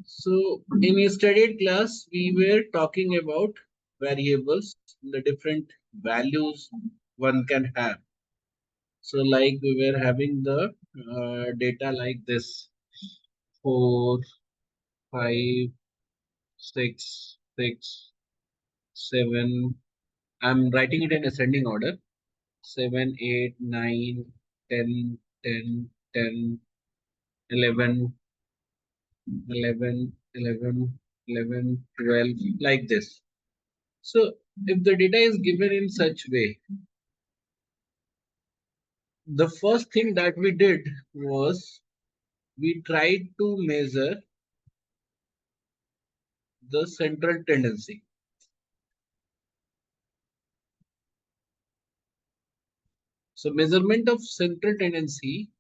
So in a studied class, we were talking about variables, the different values one can have. So like we were having the data like this, 4, 5, 6, 6, 7. I'm writing it in ascending order. 7, 8, 9, 10, 10, 10, 11, 11, 11, 11, 12, like this. So if the data is given in such way, the first thing that we did was we tried to measure the central tendency. So measurement of central tendency,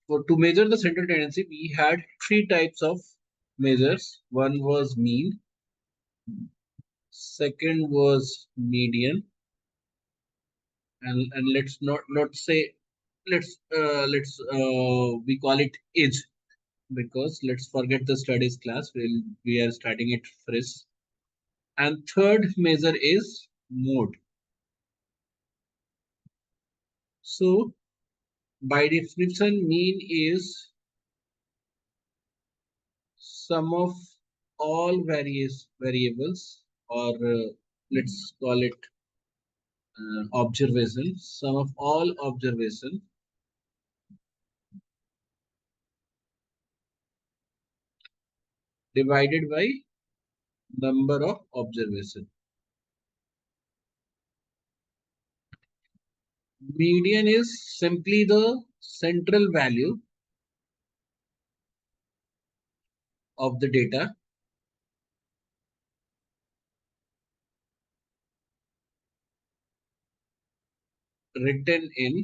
for to measure the central tendency, we had three types of measures. One was mean, second was median, and let's say let's we call it age, because let's forget the studies class. We are starting it fresh. And third measure is mode. So by definition, mean is sum of all various variables, or let's call it observation, sum of all observation divided by number of observation. Median is simply the central value of the data written in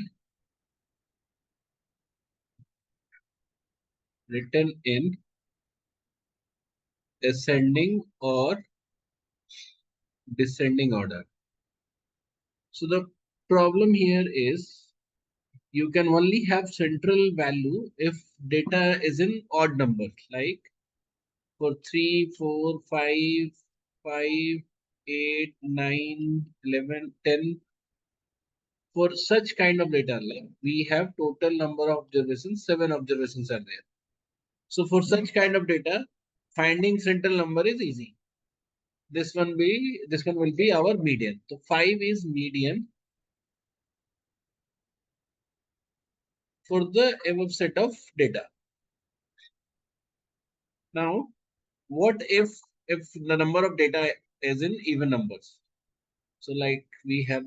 ascending or descending order. So the problem here is you can only have central value if data is in odd numbers, like for 3, 4, 5, 5, 8, 9, 11, 10. For such kind of data, like we have total number of observations, 7 observations are there. So for such kind of data, finding central number is easy. This one will be our median. So 5 is median for the above set of data. Now, what if the number of data is in even numbers? So like we have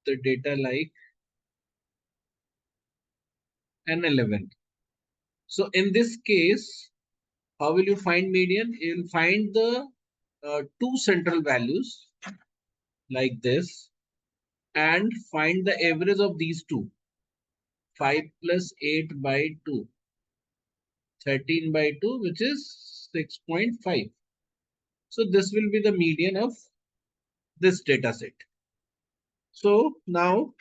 the data like an 11. So in this case, how will you find median? You'll find the two central values like this and find the average of these two. 5 plus 8 by 2. 13 by 2, which is 6.5. So this will be the median of this data set. So now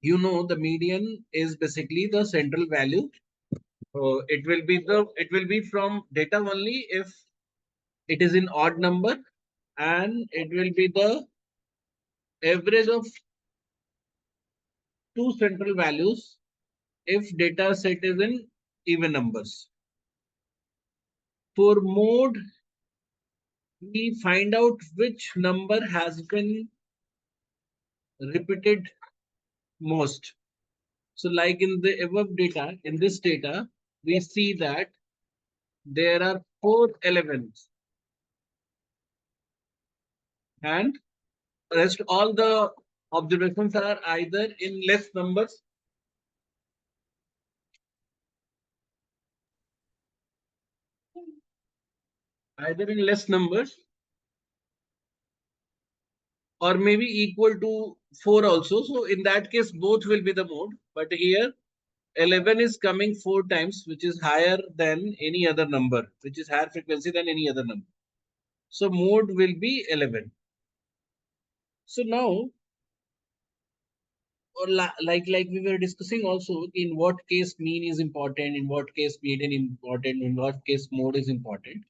you know the median is basically the central value. It will be from data only if it is in odd number, and it will be the average of two central values if data set is in even numbers. For mode, we find out which number has been repeated most. So like in the above data, in this data, we see that there are 4 elements and rest all the observations are either in less numbers or maybe equal to 4 also. So in that case, both will be the mode. But here 11 is coming 4 times, which is higher than any other number, which is higher frequency than any other number. So mode will be 11. So now or like we were discussing also, in what case mean is important, in what case median important, in what case mode is important.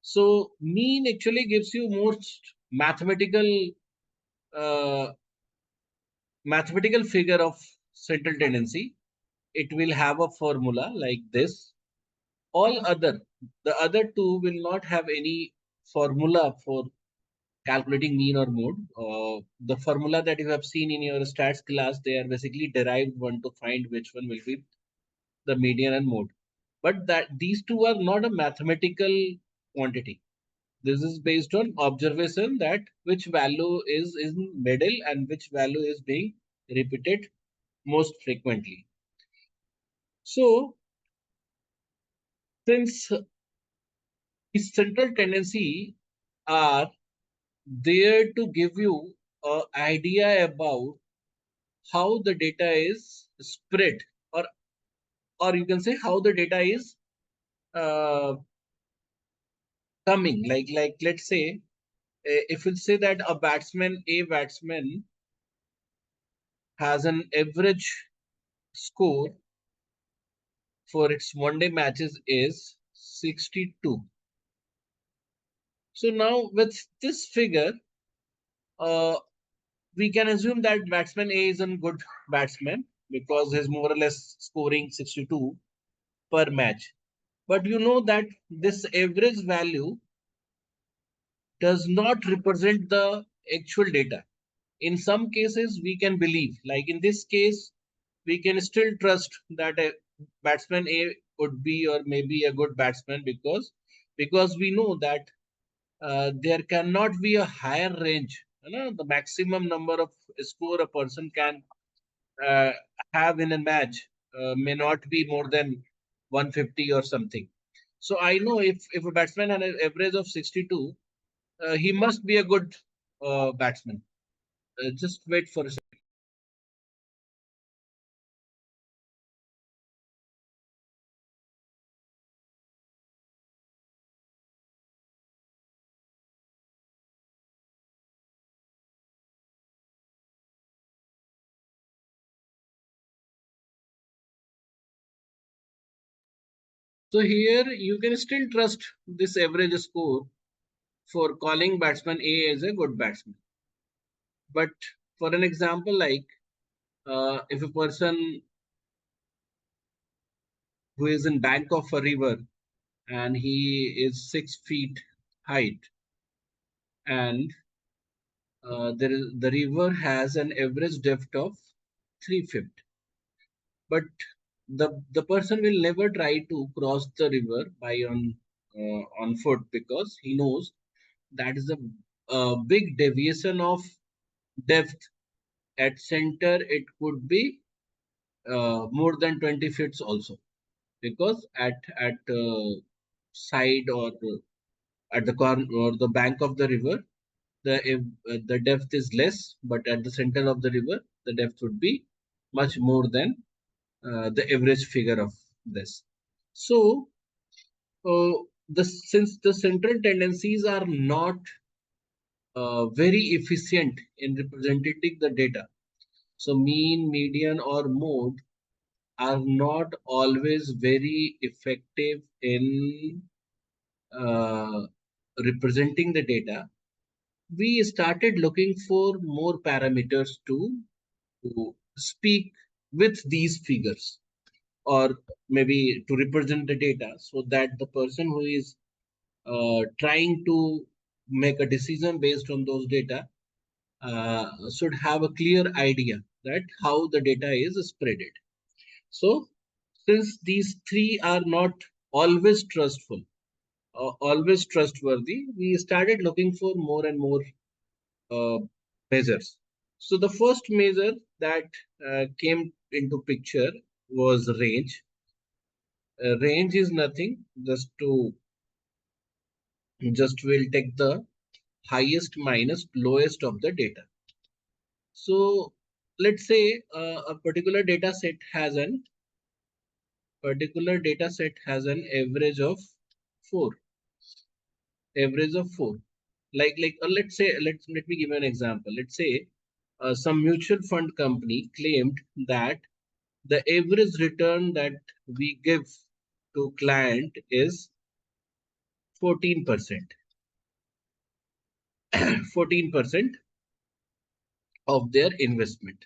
So mean actually gives you most uh, mathematical figure of central tendency. It will have a formula like this. All other, the other two will not have any formula for calculating mean or mode. The formula that you have seen in your stats class, they are basically derived one to find which one will be the median and mode. But that these two are not a mathematical quantity. This is based on observation that which value is in middle and which value is being repeated most frequently. So since the central tendency are there to give you an idea about how the data is spread, or or you can say how the data is uh, coming, like let's say, if we say that a batsman has an average score for its one day matches is 62. So now with this figure, uh, we can assume that batsman A is a good batsman because he's more or less scoring 62 per match. But you know that this average value does not represent the actual data. In some cases, we can believe, like in this case, we can still trust that a batsman A would be or maybe a good batsman because we know that there cannot be a higher range. You know, the maximum number of score a person can uh, have in a match may not be more than 150 or something. So I know if a batsman had an average of 62, he must be a good batsman. Just wait for a second. So here you can still trust this average score for calling batsman A as a good batsman. But for an example, like if a person who is in bank of a river and he is 6 feet height, and the river has an average depth of 3 feet, but the person will never try to cross the river by on foot because he knows that is a big deviation of depth. At center it could be more than 20 feet also, because at side or at the corner or the bank of the river, the depth is less, but at the center of the river the depth would be much more than the average figure of this. So since the central tendencies are not very efficient in representing the data, so mean, median, or mode are not always very effective in uh, representing the data. We started looking for more parameters to speak with these figures, or maybe to represent the data, so that the person who is trying to make a decision based on those data should have a clear idea that how the data is spreaded. So since these three are not always trustful, always trustworthy, we started looking for more and more uh, measures. So the first measure that came into picture was range. Range is nothing, just will take the highest minus lowest of the data. So let's say a particular data set has an four, average of four. Like let me give you an example. Let's say some mutual fund company claimed that the average return that we give to client is 14%. 14% of their investment.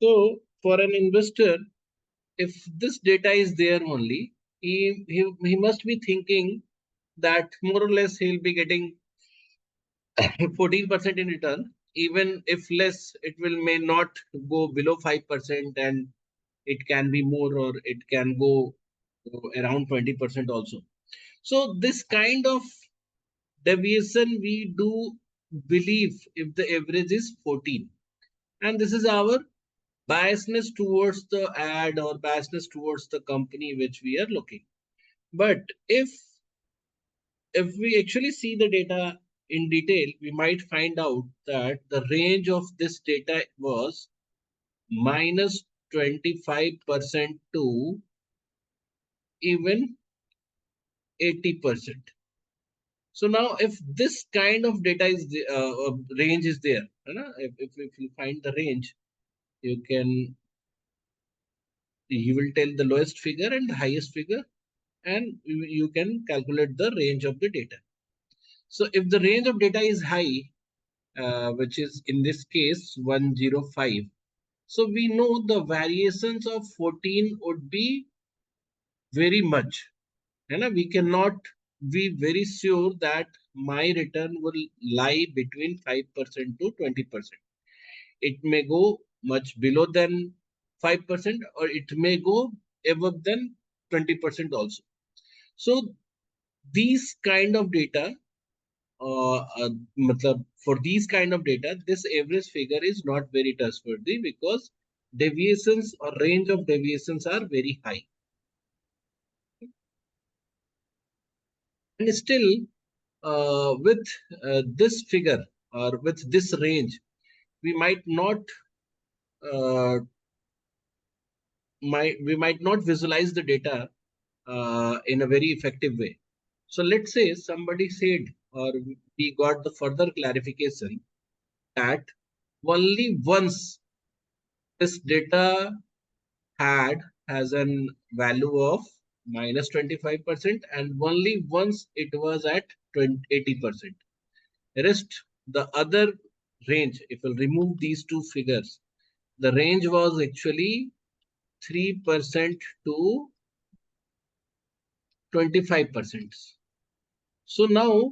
So for an investor, if this data is there only, he must be thinking that more or less he'll be getting 14% in return. Even if less, it will may not go below 5%, and it can be more, or it can go around 20% also. So this kind of deviation we do believe if the average is 14. And this is our biasness towards the ad or biasness towards the company which we are looking. But if we actually see the data in detail, we might find out that the range of this data was minus 25% to even 80%. So now if this kind of data is range is there, you know, if you find the range, you can you will tell the lowest figure and the highest figure, and you can calculate the range of the data. So if the range of data is high, which is in this case 105, so we know the variations of 14 would be very much. And we cannot be very sure that my return will lie between 5% to 20%. It may go much below than 5%, or it may go above than 20% also. So these kind of data, for these kind of data, this average figure is not very trustworthy because deviations or range of deviations are very high. And still, with this figure or with this range, we might not uh, we might not visualize the data in a very effective way. So let's say somebody said, or we got the further clarification that only once this data has an value of minus 25%, and only once it was at 80%. Rest the other range, if we'll remove these two figures, the range was actually 3% to 25%. So now,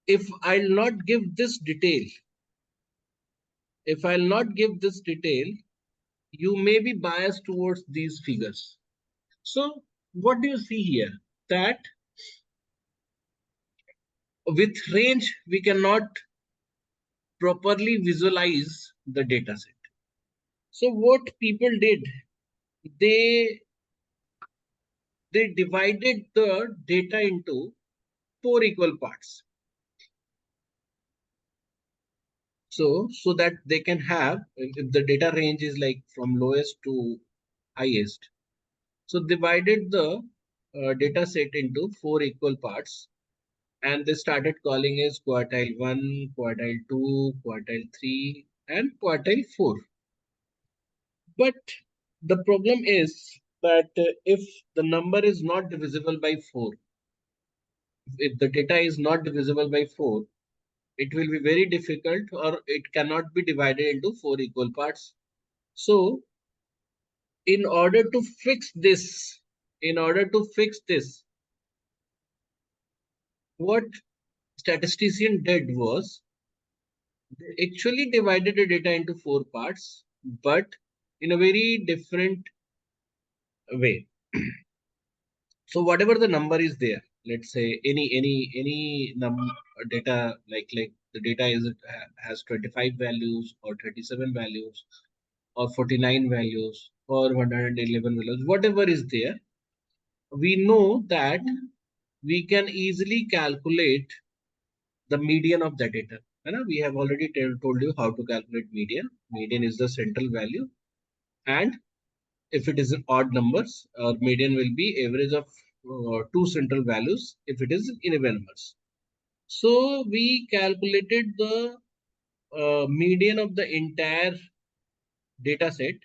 if I'll not give this detail, if I'll not give this detail, you may be biased towards these figures. So what do you see here? That with range, we cannot properly visualize the data set. So what people did, they they divided the data into four equal parts. So that they can have, if the data range is like from lowest to highest, so divided the data set into four equal parts, and they started calling as quartile 1, quartile 2, quartile 3, and quartile 4. But the problem is that if the number is not divisible by 4, if the data is not divisible by 4, it will be very difficult, or it cannot be divided into four equal parts. So in order to fix this, in order to fix this, what statistician did was they actually divided the data into four parts, but in a very different way. So whatever the number is there, let's say any data, like the data is has 25 values or 37 values or 49 values or 111 values, whatever is there, we know that we can easily calculate the median of the data. We have already told you how to calculate median. Median is the central value, and if it is in odd numbers, median will be average of two central values if it is in even numbers. So we calculated the median of the entire data set,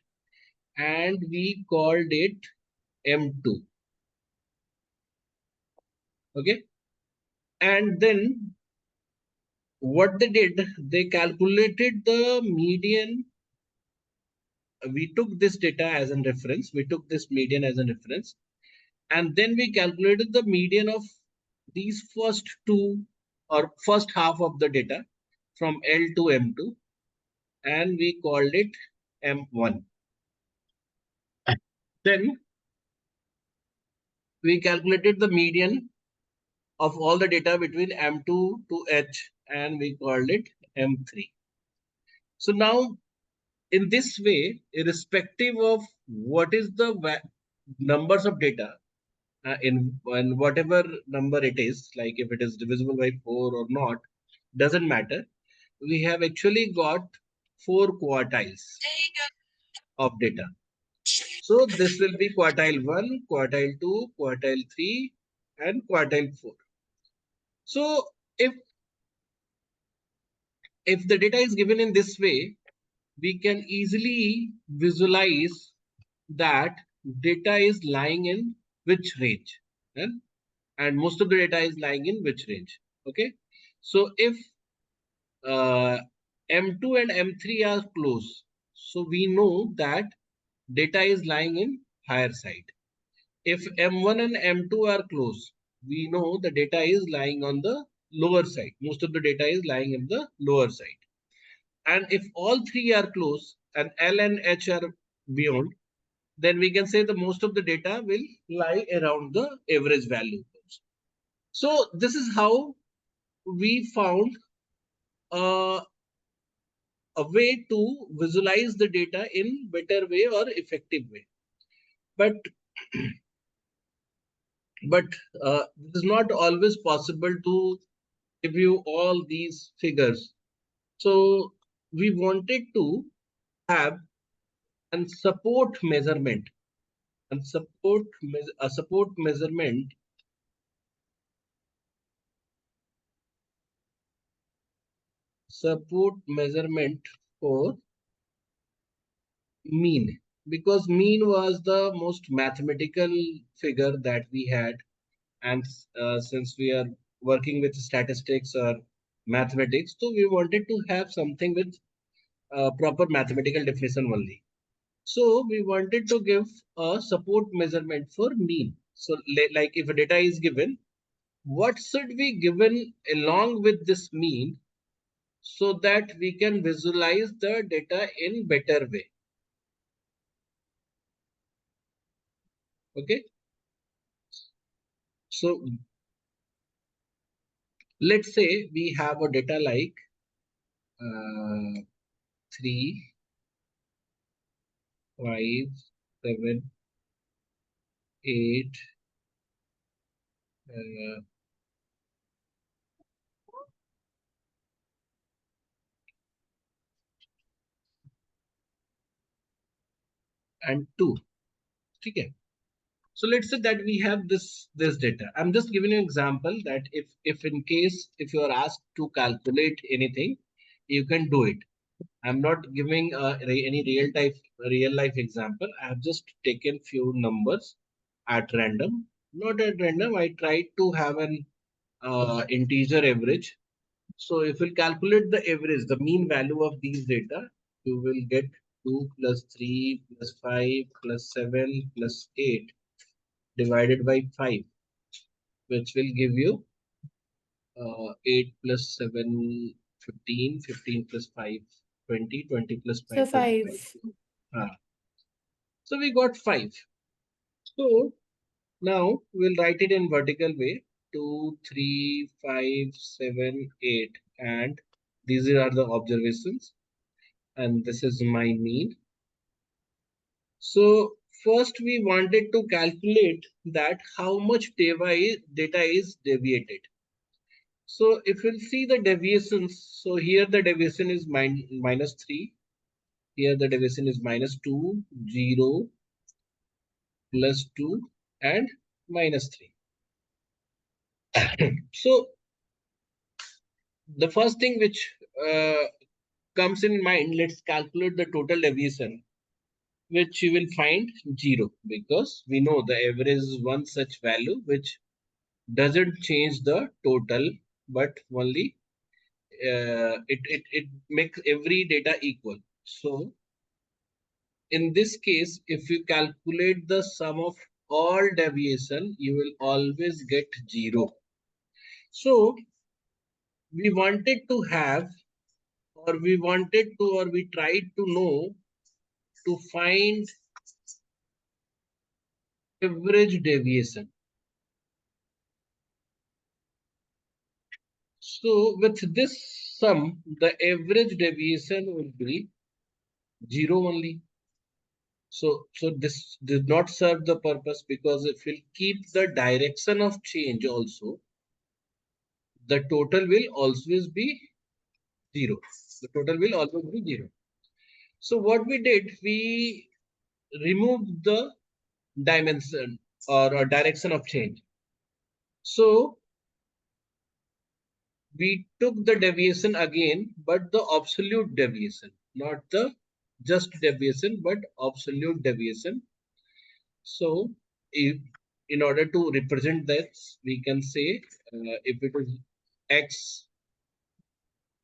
and we called it M2. Okay. And then what they did, they calculated the median. We took this data as a reference. We took this median as a reference. And then we calculated the median of these first two or first half of the data from L to M2. And we called it M1. Then we calculated the median of all the data between M2 to H, and we called it M3. So now, in this way, irrespective of what is the numbers of data, in whatever number it is, like if it is divisible by 4 or not, doesn't matter. We have actually got 4 quartiles of data. So this will be quartile 1, quartile 2, quartile 3, and quartile 4. So if the data is given in this way, we can easily visualize that data is lying in which range, and most of the data is lying in which range. Okay. So if uh, M2 and M3 are close, so we know that data is lying in higher side. If M1 and M2 are close, we know the data is lying on the lower side. Most of the data is lying in the lower side. And if all three are close and L and H are beyond, then we can say the most of the data will lie around the average value. So this is how we found a, a way to visualize the data in better way or effective way. But but it is not always possible to give you all these figures. So we wanted to have a support measurement, and a support measurement for mean, because mean was the most mathematical figure that we had. And since we are working with statistics or mathematics, so we wanted to have something with proper mathematical definition only. So we wanted to give a support measurement for mean. So like if a data is given, what should be given along with this mean so that we can visualize the data in better way. Okay. So let's say we have a data like 3, 5, 7, 8, uh, and 2. Okay. So let's say that we have this data. I'm just giving you an example that if in case if you are asked to calculate anything, you can do it. I'm not giving any real life example. I have just taken few numbers at random. Not at random. I tried to have an integer average. So if you calculate the average, the mean value of these data, you will get 2 plus 3 plus 5 plus 7 plus 8 divided by 5, which will give you 8 plus 7, 15, 15 plus 5, 20, 20 plus So 5, 35. 5. So we got 5. So now we'll write it in vertical way: 2, 3, 5, 7, 8. And these are the observations. And this is my mean. So first we wanted to calculate that how much data is deviated. So if you'll see the deviations, so here the deviation is minus 3. Here the deviation is minus 2, 0, plus 2, and minus 3. So the first thing which comes in mind, let's calculate the total deviation, which you will find 0, because we know the average is one such value which doesn't change the total, but only it makes every data equal. So in this case, if you calculate the sum of all deviation, you will always get 0. So we wanted to have, or we wanted to, or we tried to know, to find average deviation. So with this sum, the average deviation will be 0 only. So this did not serve the purpose, because if we keep the direction of change also, the total will always be 0. The total will always be 0. So what we did, we removed the dimension or direction of change. So we took the deviation again, but the absolute deviation, not the just deviation, but absolute deviation. So if, in order to represent that, we can say if it is x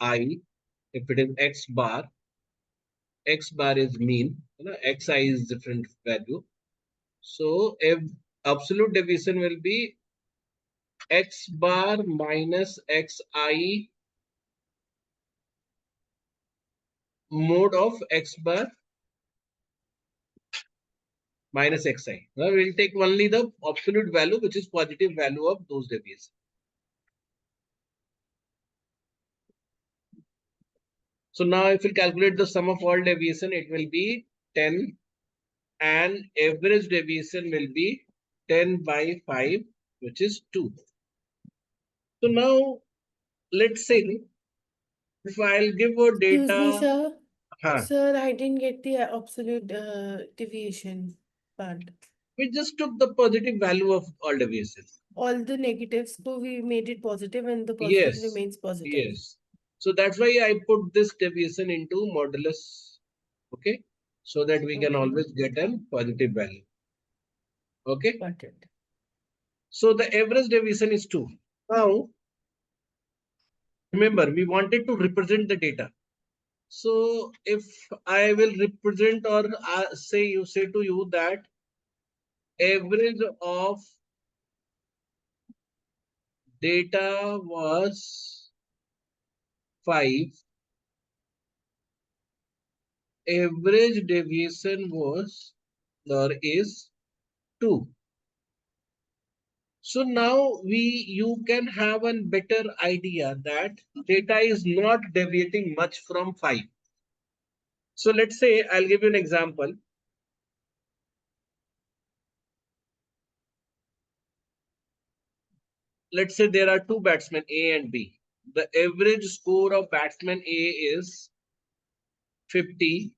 I, if it is x bar is mean, xi is different value. So if absolute deviation will be x bar minus xi mode of x bar minus xi. Now we'll take only the absolute value, which is positive value of those deviations. So now if we calculate the sum of all deviation, it will be 10, and average deviation will be 10 by 5, which is 2. So now let's say if I'll give a Excuse me, data, sir. huh, Sir, I didn't get the absolute deviation part. we just took the positive value of all deviations. All the negatives, so we made it positive and the positive Yes, remains positive. yes. So that's why I put this deviation into modulus, okay, so that we can Okay, always get a positive value. Okay, got it. so the average deviation is 2. Now remember, we wanted to represent the data. So if I will represent, or say to you that average of data was 5, average deviation was or is 2. So now you can have a better idea that data is not deviating much from 5. So let's say I'll give you an example. Let's say there are two batsmen, A and B. The average score of batsman A is 50.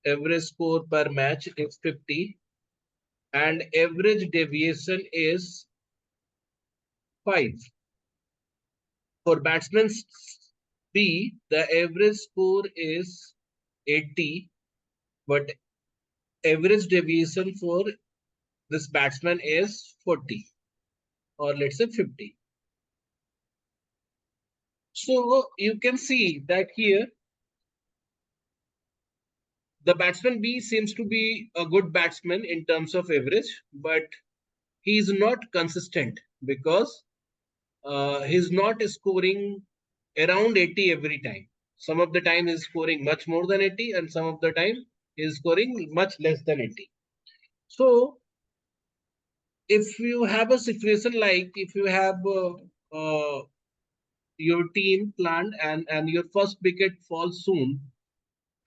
Average score per match is 50, and average deviation is 5. For batsman B, the average score is 80, but average deviation for this batsman is 40, or let's say 50. So you can see that here the batsman B seems to be a good batsman in terms of average, but he is not consistent, because he's not scoring around 80 every time. Some of the time he's scoring much more than 80, and some of the time he's scoring much less than 80. So if you have a situation like, if you have your team planned, and your first wicket falls soon,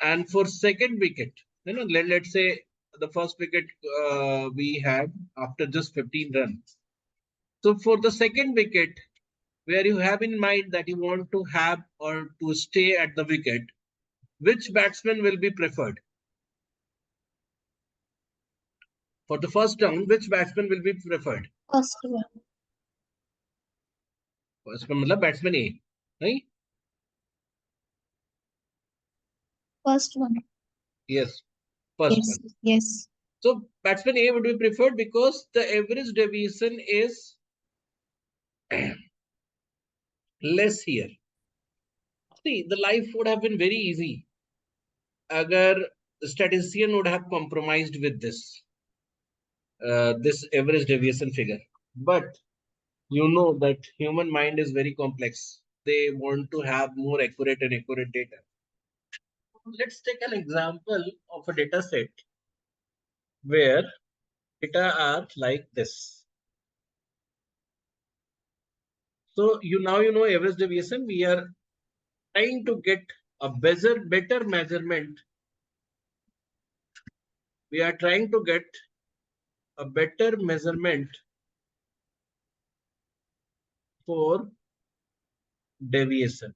and for second wicket, let's say the first wicket we had after just 15 runs. So for the second wicket, where you have in mind that you want to have or to stay at the wicket, which batsman will be preferred? For the first down, which batsman will be preferred? First one. First one, matlab batsman A. right? First one. Yes, first Yes, one. yes. So batsman A would be preferred because the average deviation is less here. See, the life would have been very easy agar the statistician would have compromised with this average deviation figure. But you know that human mind is very complex. They want to have more accurate and accurate data. Let's take an example of a data set where data are like this. So you know average deviation. We are trying to get a better measurement. We are trying to get a better measurement for deviation.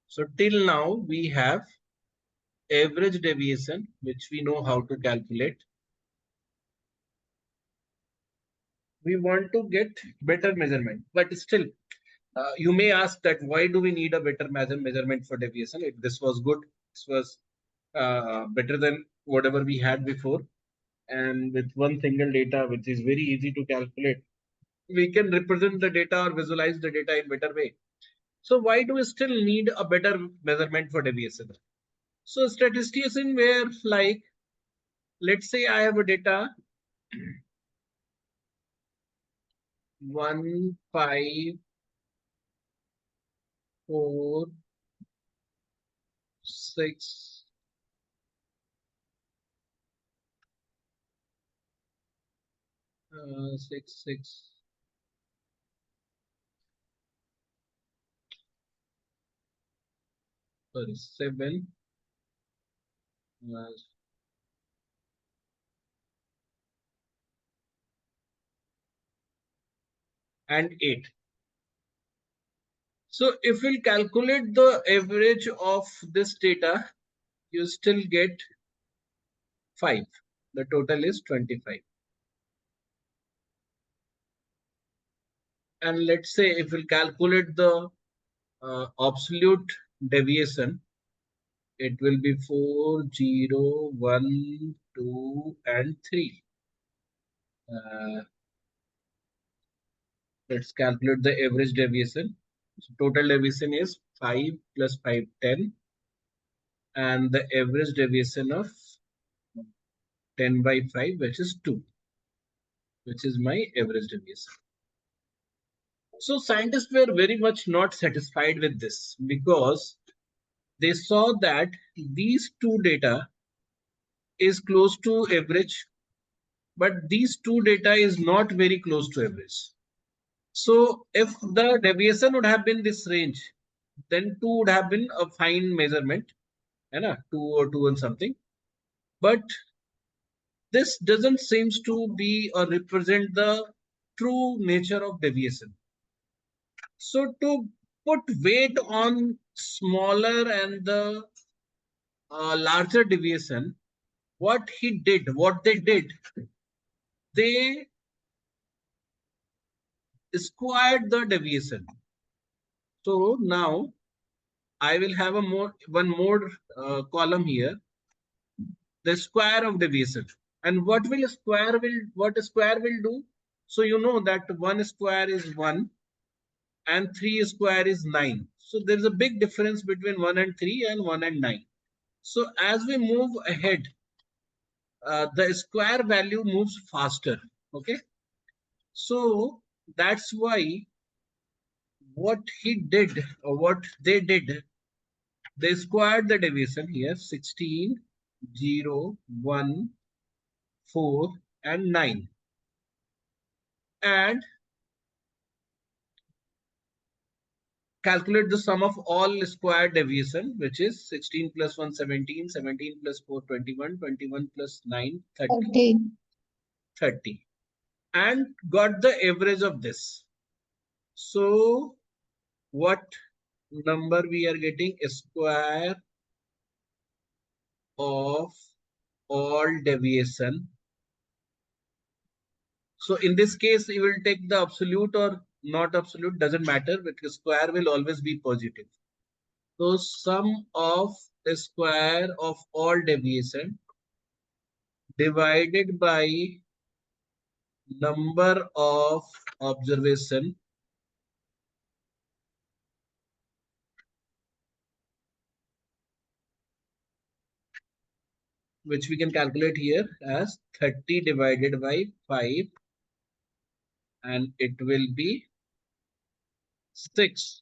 So till now we have average deviation, which we know how to calculate. We want to get better measurement, but still you may ask that why do we need a better measurement for deviation? If this was good, this was better than whatever we had before, and with one single data which is very easy to calculate, we can represent the data or visualize the data in better way. So why do we still need a better measurement for deviation? So statistician were like, let's say I have a data 154 6 6 6 sorry 7 uh, and 8. So if we'll calculate the average of this data, you still get 5. The total is 25. And let's say if we'll calculate the absolute deviation, it will be 4, 0, 1, 2, and 3. Let's calculate the average deviation. So total deviation is 5 plus 5, 10. And the average deviation of 10 by 5, which is 2, which is my average deviation. So scientists were very much not satisfied with this because they saw that these two data is close to average, but these two data is not very close to average. So if the deviation would have been this range, then 2 would have been a fine measurement, and 2 or 2 and something. But this doesn't seems to be or represent the true nature of deviation. So to put weight on smaller and the larger deviation, what they did, they squared the deviation. So now I will have one more column here, the square of deviation. And what a square will do? So you know that 1 square is 1 and 3 square is 9. So there is a big difference between 1 and 3 and 1 and 9. So as we move ahead, the square value moves faster. Okay. So that's why what he did or what they did, they squared the deviation here 16, 0, 1, 4, and 9. And calculate the sum of all square deviation, which is 16 plus 1, 17, 17 plus 4, 21, 21 plus 9, 30, 30. 30, and got the average of this. So what number we are getting? A square of all deviation. So in this case, you will take the absolute or not absolute, doesn't matter because square will always be positive. So sum of the square of all deviation divided by number of observation which we can calculate here as 30 divided by 5 and it will be 6.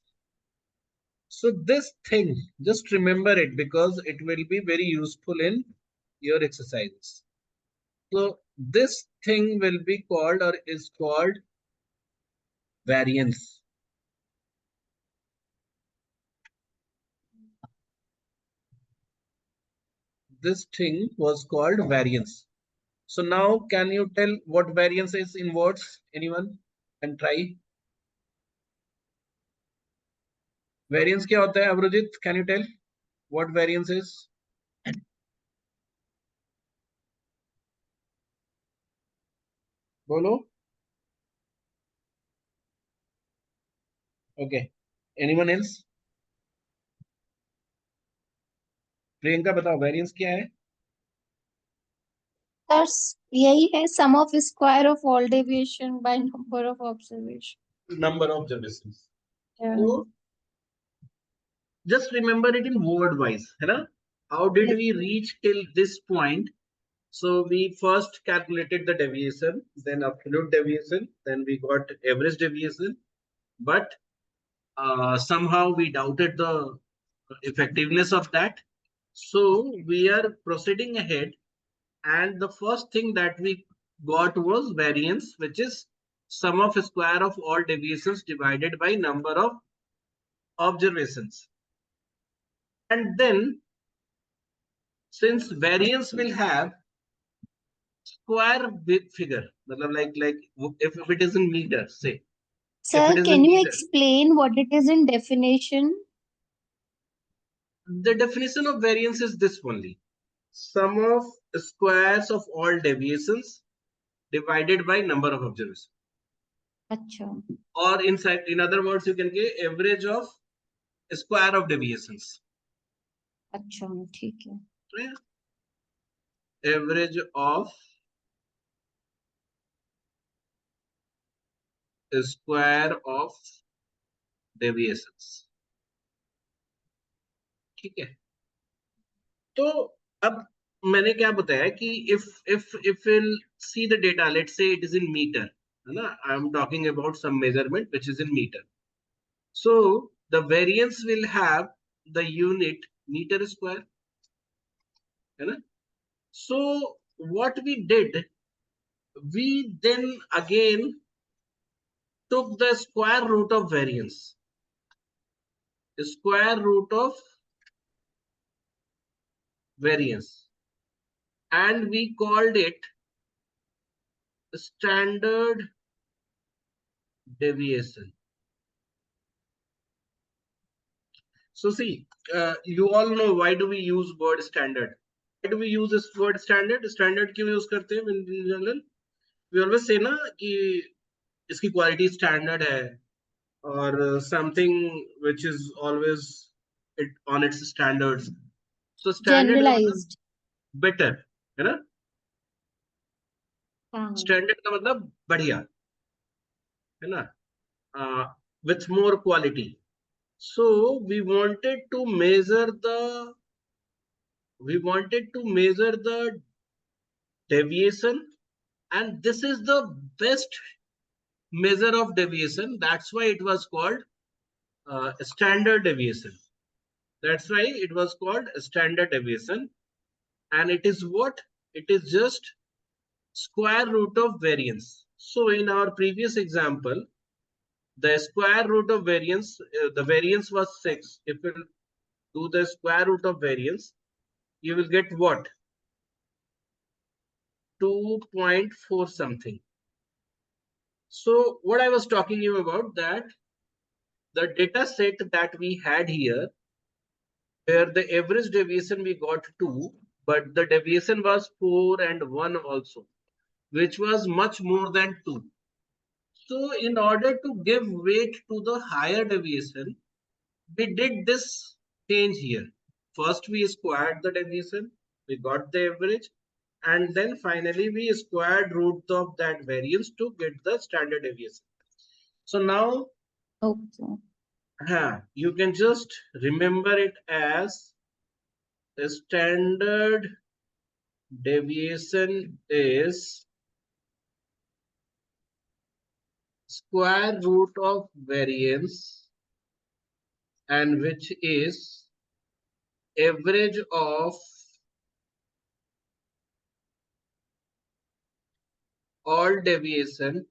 So this thing, just remember it because it will be very useful in your exercises. So this thing will be called or is called variance. This thing was called variance. So now can you tell what variance is in words? Anyone can try? Variance क्या होता है Avrojit? Can you tell what variance is? बोलो. Okay. Anyone else? Priyanka बताओ variance क्या है? That's यही है sum of square of all deviation by number of observation. Number of observations. Yeah. So just remember it in word wise, है ना? How did we reach till this point? So we first calculated the deviation, then absolute deviation, then we got average deviation, but somehow we doubted the effectiveness of that. So we are proceeding ahead, and the first thing that we got was variance, which is sum of square of all deviations divided by number of observations. And then since variance will have square figure, like if it is in meter, say if Sir, it is in can you meter, explain what it is in definition? the definition of variance is this only: sum of squares of all deviations divided by number of observations. अच्छा. Or in other words, you can get average of square of deviations. अच्छा, ठीक है. Average of square of deviations. ठीक है. तो अब मैंने क्या बताया कि if we'll see the data, let's say it is in meter, है ना? I am talking about some measurement which is in meter. So the variance will have the unit meter square, है ना? So what we did, we then again took the square root of variance, square root of variance, and we called it standard deviation. So see, you all know why do we use word standard? Why do we use this word standard? Standard क्यों use करते हैं in general? We always say ना कि इसकी quality standard है or something which is always on its standards. So standard का मतलब Generalized. better, है ना? हाँ. Standard का मतलब बढ़िया, है ना? With more quality. So we wanted to measure the deviation, and this is the best measure of deviation. That's why it was called standard deviation. That's why it was called standard deviation. And it is what? It is just square root of variance. So in our previous example, the square root of variance, the variance was 6. If you do the square root of variance, you will get what? 2.4 something. So what I was talking you about, that the data set that we had here, where the average deviation we got 2, but the deviation was 4 and 1 also, which was much more than 2. So in order to give weight to the higher deviation, we did this change here. First, we squared the deviation, we got the average, and then finally we squared root of that variance to get the standard deviation. So now, Okay. you can just remember it as the standard deviation is square root of variance, and which is average of all deviation,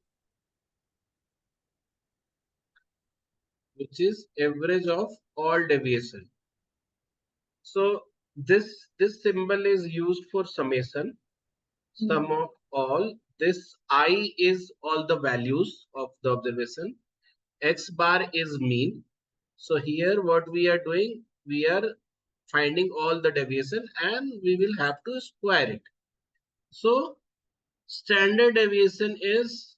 which is average of all deviation. So this symbol is used for summation, sum of all. This I is all the values of the observation. X bar is mean. So here what we are doing, we are finding all the deviation and we will have to square it. So standard deviation is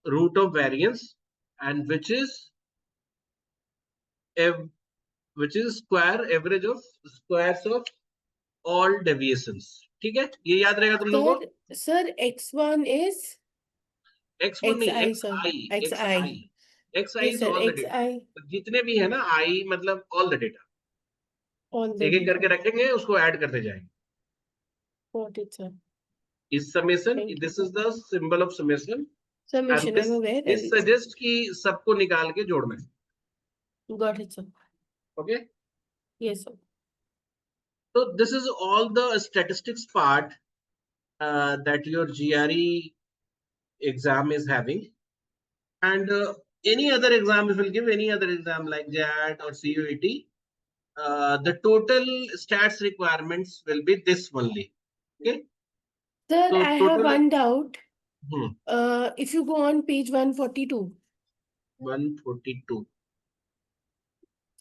root of variance, and which is square average of squares of all deviations. ठीक है, ये याद रहेगा तुम लोगों को. Sir, X1 is x1 नहीं, XI, sir. XI. xi Yes, is sir. all the data. XI, जितने भी है ना, i मतलब all the data. all the एक एक करके data. रखेंगे, उसको ऐड करते जाएंगे. Got it, sir. is summation, Thank you. this is the symbol of summation, and Submission, I'm aware. this suggests कि सबको निकाल के जोड़ना है. Got it, sir. Okay, Yes, sir. so this is all the statistics part that your GRE exam is having, and any other exam, if will give any other exam like JAT or CUET, the total stats requirements will be this only. Okay, Sir, so I have total one doubt. hmm, If you go on page 142, 142.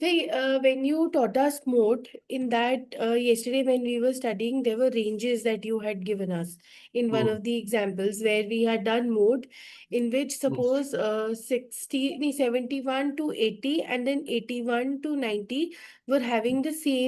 say, when you taught us mode, in that yesterday when we were studying, there were ranges that you had given us in one Hmm, of the examples where we had done mode in which hmm. suppose 71 to 80 and then 81 to 90 were having the same